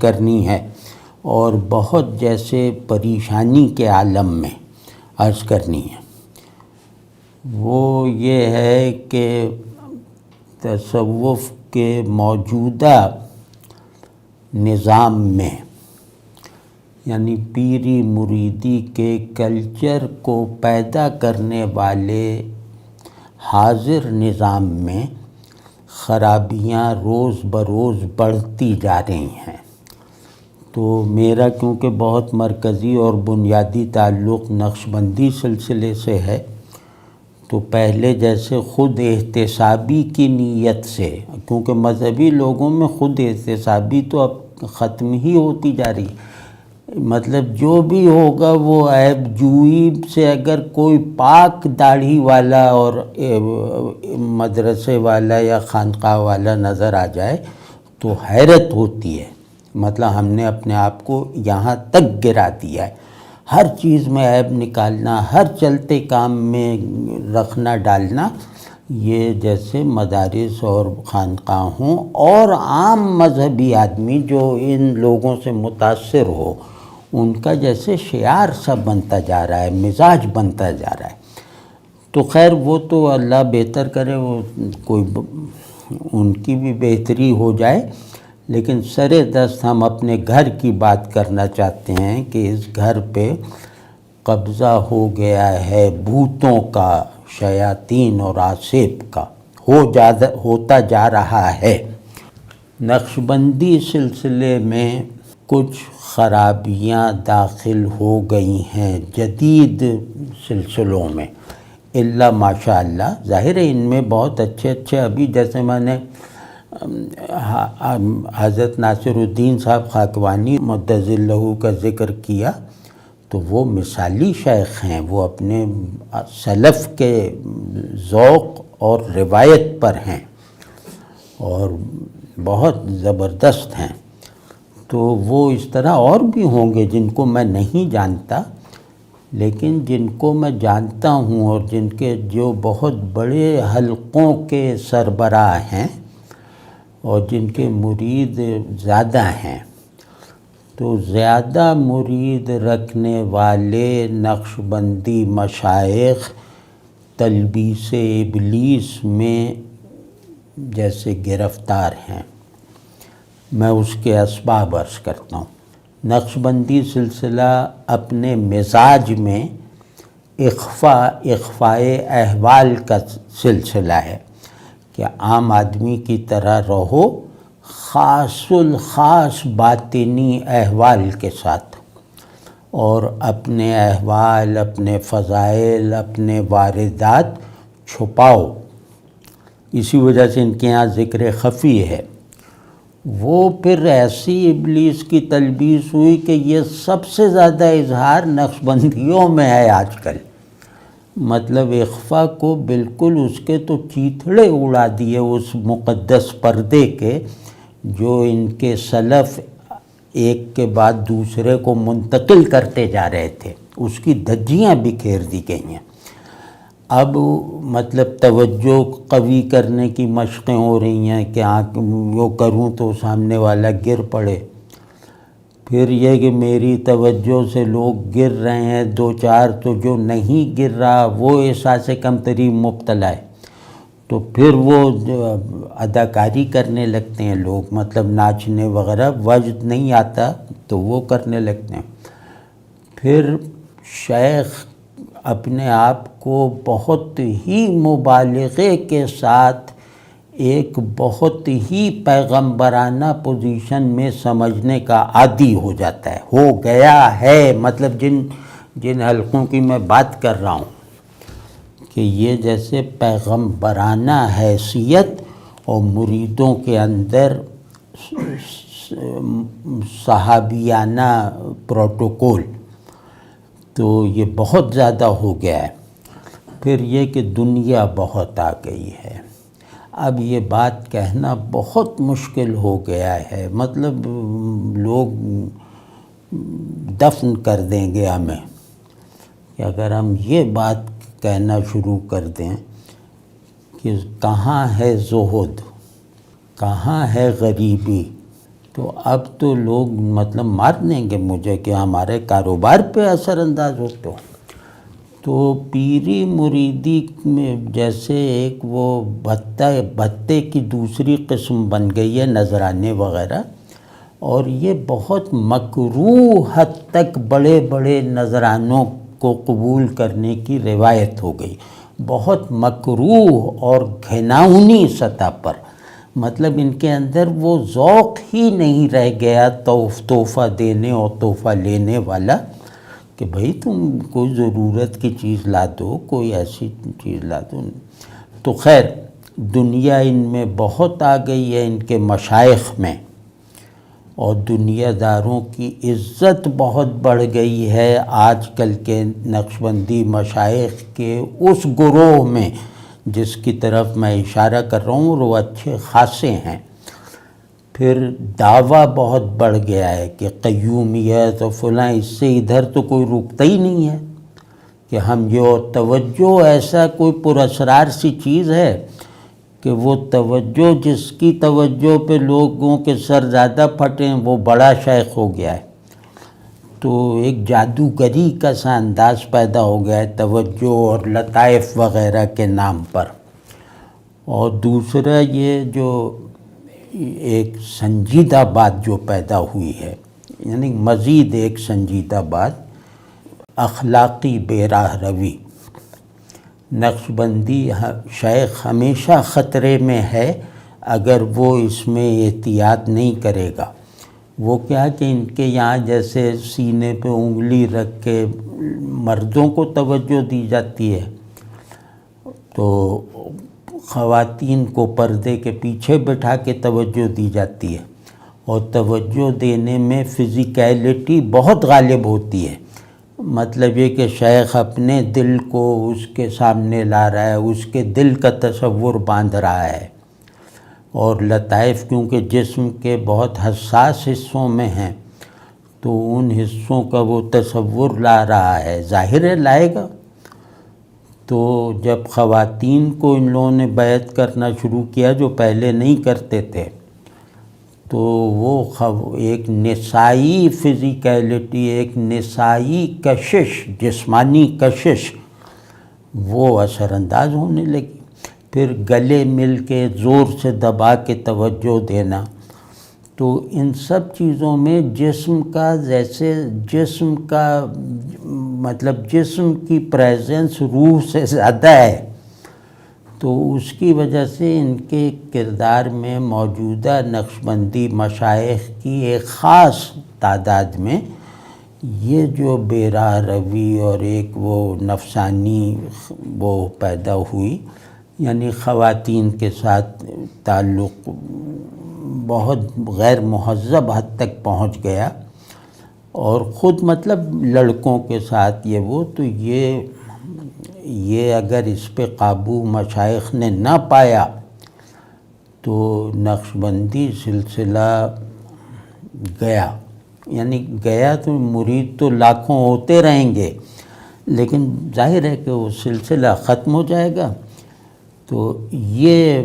کرنی ہے اور بہت جیسے پریشانی کے عالم میں عرض کرنی ہے، وہ یہ ہے کہ تصوف کے موجودہ نظام میں، یعنی پیری مریدی کے کلچر کو پیدا کرنے والے حاضر نظام میں خرابیاں روز بروز بڑھتی جا رہی ہیں۔ تو میرا کیونکہ بہت مرکزی اور بنیادی تعلق نقشبندی سلسلے سے ہے، تو پہلے جیسے خود احتسابی کی نیت سے، کیونکہ مذہبی لوگوں میں خود احتسابی تو اب ختم ہی ہوتی جا رہی، مطلب جو بھی ہوگا وہ عیب جوئی سے اگر کوئی پاک داڑھی والا اور مدرسے والا یا خانقاہ والا نظر آ جائے تو حیرت ہوتی ہے، مطلب ہم نے اپنے آپ کو یہاں تک گرا دیا ہے، ہر چیز میں عیب نکالنا، ہر چلتے کام میں رکھنا ڈالنا، یہ جیسے مدارس اور خانقاہوں اور عام مذہبی آدمی جو ان لوگوں سے متاثر ہو ان کا جیسے شعار سا بنتا جا رہا ہے، مزاج بنتا جا رہا ہے۔ تو خیر وہ تو اللہ بہتر کرے، وہ کوئی ان کی بھی بہتری ہو جائے، لیکن سر دست ہم اپنے گھر کی بات کرنا چاہتے ہیں کہ اس گھر پہ قبضہ ہو گیا ہے بھوتوں کا، شیاطین اور عاصب کا، ہوتا جا رہا ہے۔ نقشبندی سلسلے میں کچھ خرابیاں داخل ہو گئی ہیں جدید سلسلوں میں، الا ماشاء اللہ، ظاہر ہے ان میں بہت اچھے ابھی جیسے میں نے حضرت ناصر الدین صاحب خاکوانی مدظ اللہ کا ذکر کیا، تو وہ مثالی شیخ ہیں، وہ اپنے سلف کے ذوق اور روایت پر ہیں اور بہت زبردست ہیں۔ تو وہ اس طرح اور بھی ہوں گے جن کو میں نہیں جانتا، لیکن جن کو میں جانتا ہوں اور جن کے جو بہت بڑے حلقوں کے سربراہ ہیں اور جن کے مرید زیادہ ہیں، تو زیادہ مرید رکھنے والے نقشبندی مشائخ تلبیس ابلیس میں جیسے گرفتار ہیں۔ میں اس کے اسباب عرض کرتا ہوں۔ نقشبندی سلسلہ اپنے مزاج میں اخفائے احوال کا سلسلہ ہے کہ عام آدمی کی طرح رہو، خاص الخاص باطنی احوال کے ساتھ، اور اپنے احوال، اپنے فضائل، اپنے واردات چھپاؤ۔ اسی وجہ سے ان کے یہاں ذکر خفی ہے۔ وہ پھر ایسی ابلیس کی تلبیس ہوئی کہ یہ سب سے زیادہ اظہار نقشبندیوں میں ہے آج کل، مطلب اخفا کو بالکل اس کے تو چیتھڑے اڑا دیے اس مقدس پردے کے جو ان کے سلف ایک کے بعد دوسرے کو منتقل کرتے جا رہے تھے، اس کی دھجیاں بکھیر دی گئی ہیں۔ اب مطلب توجہ قوی کرنے کی مشقیں ہو رہی ہیں کہ وہ کروں تو سامنے والا گر پڑے، پھر یہ کہ میری توجہ سے لوگ گر رہے ہیں دو چار، تو جو نہیں گر رہا وہ احساس کمتری مبتلا ہے، تو پھر وہ اداکاری کرنے لگتے ہیں لوگ، مطلب ناچنے وغیرہ، وجد نہیں آتا تو وہ کرنے لگتے ہیں۔ پھر شیخ اپنے آپ کو بہت ہی مبالغے کے ساتھ ایک بہت ہی پیغمبرانہ پوزیشن میں سمجھنے کا عادی ہو جاتا ہے، ہو گیا ہے، مطلب جن حلقوں کی میں بات کر رہا ہوں کہ یہ جیسے پیغمبرانہ حیثیت اور مریدوں کے اندر صحابیانہ پروٹوکول، تو یہ بہت زیادہ ہو گیا ہے۔ پھر یہ کہ دنیا بہت آ گئی ہے، اب یہ بات کہنا بہت مشکل ہو گیا ہے، مطلب لوگ دفن کر دیں گے ہمیں کہ اگر ہم یہ بات کہنا شروع کر دیں کہ کہاں ہے زہد، کہاں ہے غریبی، تو اب تو لوگ مطلب مار دیں گے مجھے کہ ہمارے کاروبار پہ اثر انداز ہوتے ہو۔ تو پیری مریدی میں جیسے ایک وہ بھتے کی دوسری قسم بن گئی ہے نذرانے وغیرہ، اور یہ بہت مکروہ حد تک بڑے بڑے نذرانوں کو قبول کرنے کی روایت ہو گئی، بہت مکروہ اور گھناؤنی سطح پر، مطلب ان کے اندر وہ ذوق ہی نہیں رہ گیا تحفہ دینے اور تحفہ لینے والا، کہ بھئی تم کوئی ضرورت کی چیز لا دو، کوئی ایسی چیز لا دو۔ تو خیر دنیا ان میں بہت آ گئی ہے، ان کے مشائخ میں، اور دنیا داروں کی عزت بہت بڑھ گئی ہے آج کل کے نقشبندی مشائخ کے اس گروہ میں جس کی طرف میں اشارہ کر رہا ہوں، وہ اچھے خاصے ہیں۔ پھر دعویٰ بہت بڑھ گیا ہے کہ قیومیت اور فلاں، اس سے ادھر تو کوئی رکتا ہی نہیں ہے کہ ہم یہ، اور توجہ ایسا کوئی پراسرار سی چیز ہے کہ وہ توجہ، جس کی توجہ پہ لوگوں کے سر زیادہ پھٹے ہیں وہ بڑا شیخ ہو گیا ہے۔ تو ایک جادوگری کا سا انداز پیدا ہو گیا ہے توجہ اور لطائف وغیرہ کے نام پر۔ اور دوسرا یہ جو ایک سنجیدہ بات جو پیدا ہوئی ہے، یعنی مزید ایک سنجیدہ بات، اخلاقی بے راہ روی۔ نقشبندی شیخ ہمیشہ خطرے میں ہے اگر وہ اس میں احتیاط نہیں کرے گا۔ وہ کیا کہ ان کے یہاں جیسے سینے پہ انگلی رکھ کے مردوں کو توجہ دی جاتی ہے، تو خواتین کو پردے کے پیچھے بٹھا کے توجہ دی جاتی ہے، اور توجہ دینے میں فزیکیلٹی بہت غالب ہوتی ہے۔ مطلب یہ کہ شیخ اپنے دل کو اس کے سامنے لا رہا ہے، اس کے دل کا تصور باندھ رہا ہے، اور لطائف کیونکہ جسم کے بہت حساس حصوں میں ہیں تو ان حصوں کا وہ تصور لا رہا ہے، ظاہر ہے لائے گا۔ تو جب خواتین کو ان لوگوں نے بیعت کرنا شروع کیا جو پہلے نہیں کرتے تھے، تو وہ ایک نسائی فزیکیلٹی، ایک نسائی کشش، جسمانی کشش، وہ اثر انداز ہونے لگی۔ پھر گلے مل کے زور سے دبا کے توجہ دینا، تو ان سب چیزوں میں جسم کا، جیسے جسم کا مطلب جسم کی پریزنس روح سے زیادہ ہے، تو اس کی وجہ سے ان کے کردار میں موجودہ نقشبندی مشائخ کی ایک خاص تعداد میں یہ جو بے راہ روی اور ایک وہ نفسانی وہ پیدا ہوئی، یعنی خواتین کے ساتھ تعلق بہت غیر مہذب حد تک پہنچ گیا، اور خود مطلب لڑکوں کے ساتھ وہ، تو یہ اگر اس پہ قابو مشائخ نے نہ پایا تو نقشبندی سلسلہ گیا، یعنی گیا تو مرید تو لاکھوں ہوتے رہیں گے، لیکن ظاہر ہے کہ وہ سلسلہ ختم ہو جائے گا۔ تو یہ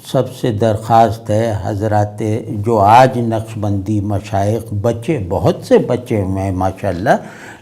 سب سے درخواست ہے حضرات جو آج نقشبندی مشائخ، بچے بہت سے بچے ہوئے ہیں ماشاءاللہ،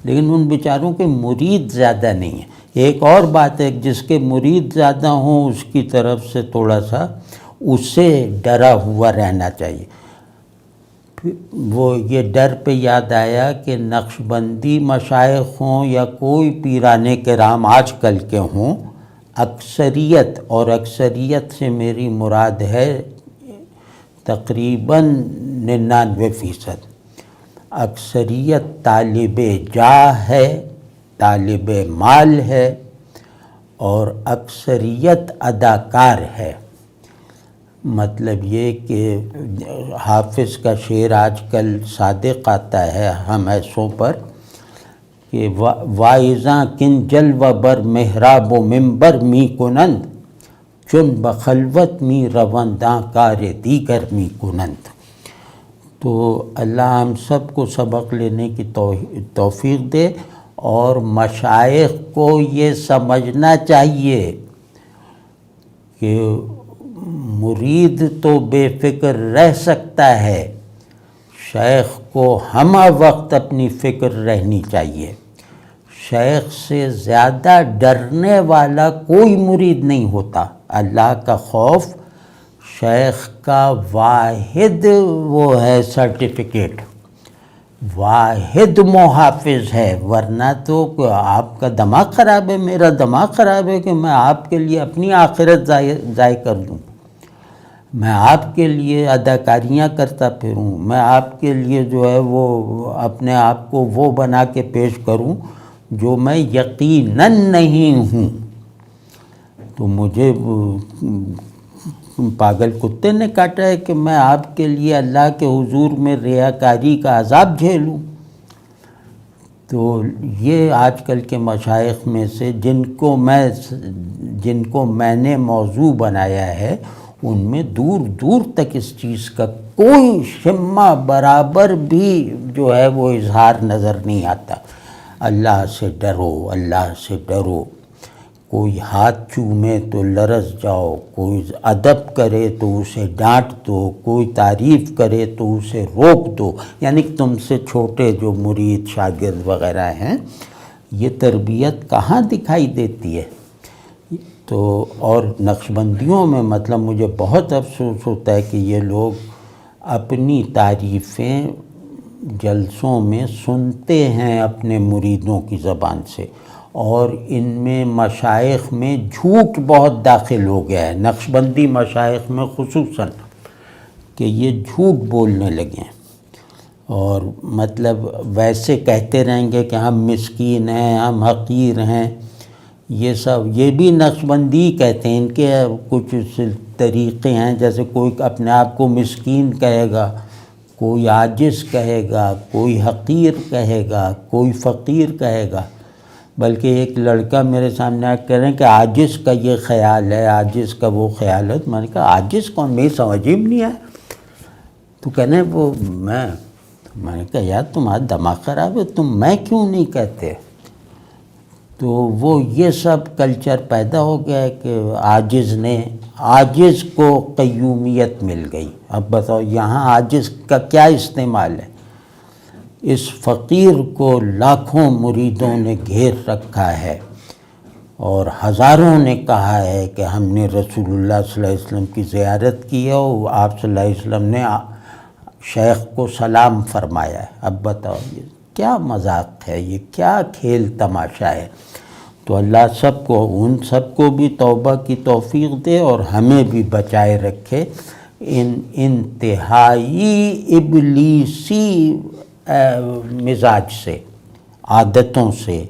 لیکن ان بیچاروں کے مرید زیادہ نہیں ہیں۔ ایک اور بات ہے، جس کے مرید زیادہ ہوں اس کی طرف سے تھوڑا سا اسے ڈرا ہوا رہنا چاہیے۔ وہ یہ ڈر پہ یاد آیا کہ نقشبندی مشائخ ہوں یا کوئی پیران کرام آج کل کے ہوں، اکثریت، اور اکثریت سے میری مراد ہے تقریباً 99%، اکثریت طالب جاہ ہے، طالب مال ہے، اور اکثریت اداکار ہے۔ مطلب یہ کہ حافظ کا شعر آج کل صادق آتا ہے ہم ایسوں پر کہ واعظاں کن جلوہ بر محراب و منبر می کنند، چون بخلوت می رونداں کار دیگر می کنند۔ تو اللہ ہم سب کو سبق لینے کی توفیق دے، اور مشائخ کو یہ سمجھنا چاہیے کہ مرید تو بے فکر رہ سکتا ہے شیخ کو ہمہ وقت اپنی فکر رہنی چاہیے۔ شیخ سے زیادہ ڈرنے والا کوئی مرید نہیں ہوتا۔ اللہ کا خوف شیخ کا واحد وہ ہے سرٹیفکیٹ، واحد محافظ ہے، ورنہ تو آپ کا دماغ خراب ہے، میرا دماغ خراب ہے کہ میں آپ کے لیے اپنی آخرت ضائع کر دوں، میں آپ کے لیے اداکاریاں کرتا پھروں، میں آپ کے لیے جو ہے وہ اپنے آپ کو وہ بنا کے پیش کروں جو میں یقیناً نہیں ہوں۔ تو مجھے پاگل کتے نے کاٹا ہے کہ میں آپ کے لیے اللہ کے حضور میں ریاکاری کا عذاب جھیلوں۔ تو یہ آج کل کے مشائخ میں سے جن کو میں نے موضوع بنایا ہے، ان میں دور دور تک اس چیز کا کوئی شمہ برابر بھی جو ہے وہ اظہار نظر نہیں آتا۔ اللہ سے ڈرو، اللہ سے ڈرو۔ کوئی ہاتھ چومے تو لرز جاؤ، کوئی ادب کرے تو اسے ڈانٹ دو، کوئی تعریف کرے تو اسے روک دو۔ یعنی تم سے چھوٹے جو مرید شاگرد وغیرہ ہیں، یہ تربیت کہاں دکھائی دیتی ہے؟ تو اور نقشبندیوں میں مطلب مجھے بہت افسوس ہوتا ہے کہ یہ لوگ اپنی تعریفیں جلسوں میں سنتے ہیں اپنے مریدوں کی زبان سے، اور ان میں مشائخ میں جھوٹ بہت داخل ہو گیا ہے، نقشبندی مشائخ میں خصوصاً، کہ یہ جھوٹ بولنے لگے ہیں، اور مطلب ویسے کہتے رہیں گے کہ ہم مسکین ہیں، ہم حقیر ہیں۔ یہ سب یہ بھی نقشبندی کہتے ہیں، ان کے کچھ طریقے ہیں، جیسے کوئی اپنے آپ کو مسکین کہے گا، کوئی عاجز کہے گا، کوئی حقیر کہے گا، کوئی فقیر کہے گا۔ بلکہ ایک لڑکا میرے سامنے آ کے کہہ رہے ہیں کہ عاجز کا یہ خیال ہے، عاجز کا وہ خیال ہے۔ میں نے کہا عاجز کون؟ میری سمجھ ہی نہیں آیا۔ تو کہنے وہ میں نے کہا یار تمہارا دماغ خراب ہے، تم میں کیوں نہیں کہتے؟ تو وہ یہ سب کلچر پیدا ہو گیا ہے کہ عاجز کو قیومیت مل گئی۔ اب بتاؤ یہاں عاجز کا کیا استعمال ہے؟ اس فقیر کو لاکھوں مریدوں نے گھیر رکھا ہے، اور ہزاروں نے کہا ہے کہ ہم نے رسول اللہ صلی اللہ علیہ وسلم کی زیارت کی ہے، اور آپ صلی اللہ علیہ وسلم نے شیخ کو سلام فرمایا ہے۔ اب بتاؤ یہ کیا مذاق ہے، یہ کیا کھیل تماشا ہے؟ تو اللہ سب کو، ان سب کو بھی توبہ کی توفیق دے، اور ہمیں بھی بچائے رکھے ان انتہائی ابلیسی مزاج سے، عادتوں سے،